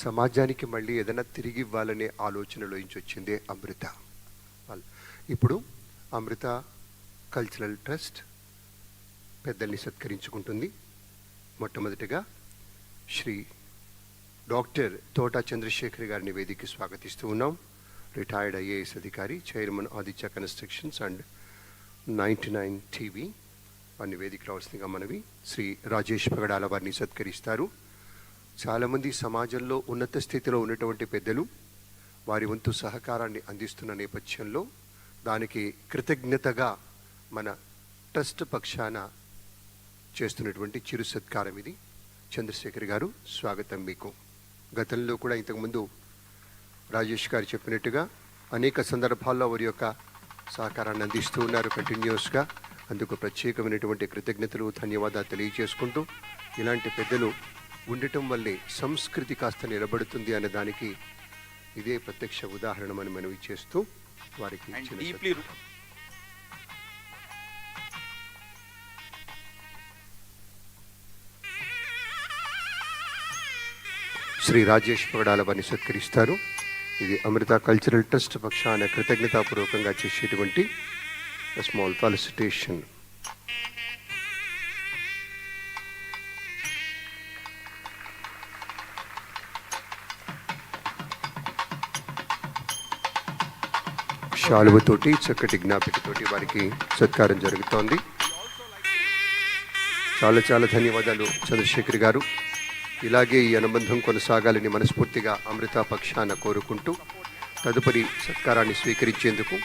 సమాజానికి మళ్ళీ ఏదైనా తిరిగి ఇవ్వాలనే ఆలోచనలో నుంచి వచ్చిందే అమృత. ఇప్పుడు అమృత కల్చరల్ ట్రస్ట్ పెద్దల్ని సత్కరించుకుంటుంది. మొట్టమొదటిగా శ్రీ డాక్టర్ తోటా చంద్రశేఖర్ గారిని వేదికకి స్వాగతిస్తూ ఉన్నాం. రిటైర్డ్ ఐఏఎస్ అధికారి, chairman Aditya constructions and 99 TV వారిని వేదిక రావాల్సిందిగా మనవి. శ్రీ రాజేష్ పగడాల వారిని సత్కరిస్తారు. చాలామంది సమాజంలో ఉన్నత స్థితిలో ఉన్నటువంటి పెద్దలు వారి వంతు సహకారాన్ని అందిస్తున్న నేపథ్యంలో దానికి కృతజ్ఞతగా మన ట్రస్ట్ పక్షాన చేస్తున్నటువంటి చిరు సత్కారం ఇది. చంద్రశేఖర్ గారు, స్వాగతం మీకు. గతంలో కూడా ఇంతకుముందు రాజేష్ గారు చెప్పినట్టుగా అనేక సందర్భాల్లో వారి యొక్క సహకారాన్ని అందిస్తూ ఉన్నారు కంటిన్యూస్గా. అందుకు ప్రత్యేకమైనటువంటి కృతజ్ఞతలు, ధన్యవాదాలు తెలియజేసుకుంటూ, ఇలాంటి పెద్దలు ఉండటం వల్లే సంస్కృతి కాస్త నిలబడుతుంది అనే దానికి ఇదే ప్రత్యక్ష ఉదాహరణమని మనవి చేస్తూ వారికి శ్రీ రాజేష్ పగడాల వారిని సత్కరిస్తారు. ఇది అమృత కల్చరల్ ట్రస్ట్ పక్షాన కృతజ్ఞతాపూర్వకంగా చేసేటువంటి స్మాల్ ఫెలిసిటేషన్. శాలువతోటి, చక్కటి జ్ఞాపికతోటి వారికి సత్కారం జరుగుతోంది. చాలా చాలా ధన్యవాదాలు చంద్రశేఖర్ గారు. ఇలాగే ఈ అనుబంధం కొనసాగాలని మనస్ఫూర్తిగా అమృత పక్షాన కోరుకుంటూ, తదుపరి సత్కారాన్ని స్వీకరించేందుకు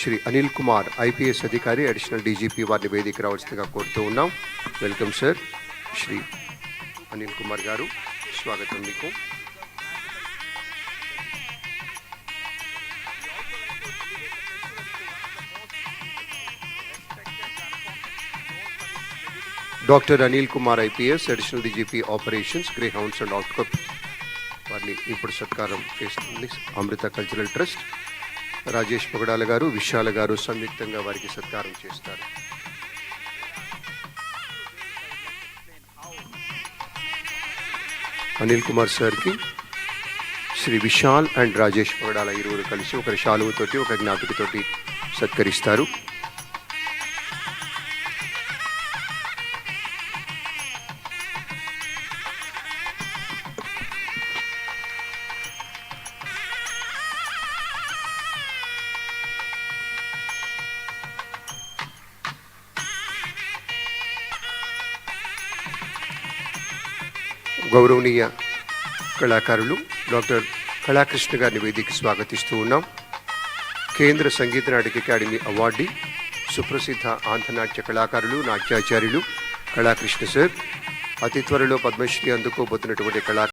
శ్రీ అనిల్ కుమార్ ఐపీఎస్ అధికారి, అడిషనల్ డీజీపీ వారిని వేదిక రావాల్సిందిగా కోరుతూ ఉన్నాం. Welcome sir. శ్రీ అనిల్ కుమార్ గారు, స్వాగతం మీకు. Doctor Anil Kumar IPS, additional DGP operations, greyhounds and అవుట్కప్ వారిని ఇప్పుడు సత్కారం చేస్తుంది అమృత కల్చరల్ ట్రస్ట్. రాజేష్ పగడాల గారు, విశాల గారు సంయుక్తంగా వారికి సత్కారం చేస్తారు. అనిల్ కుమార్ సార్కి శ్రీ విశాల్ అండ్ రాజేష్ పగడాల ఇరువురు కలిసి ఒకరి శాలువతోటి, ఒక జ్ఞాపికతోటి సత్కరిస్తారు. గౌరవనీయ కళాకారులు డాక్టర్ కళాకృష్ణ గారిని వేదికకి స్వాగతిస్తూ ఉన్నాం. కేంద్ర సంగీత నాటక అకాడమీ అవార్డీ, సుప్రసిద్ధ ఆంధ్రనాట్య కళాకారులు, నాట్యాచార్యులు కళాకృష్ణ సార్. అతి త్వరలో పద్మశ్రీ అందుకోబోతున్నటువంటి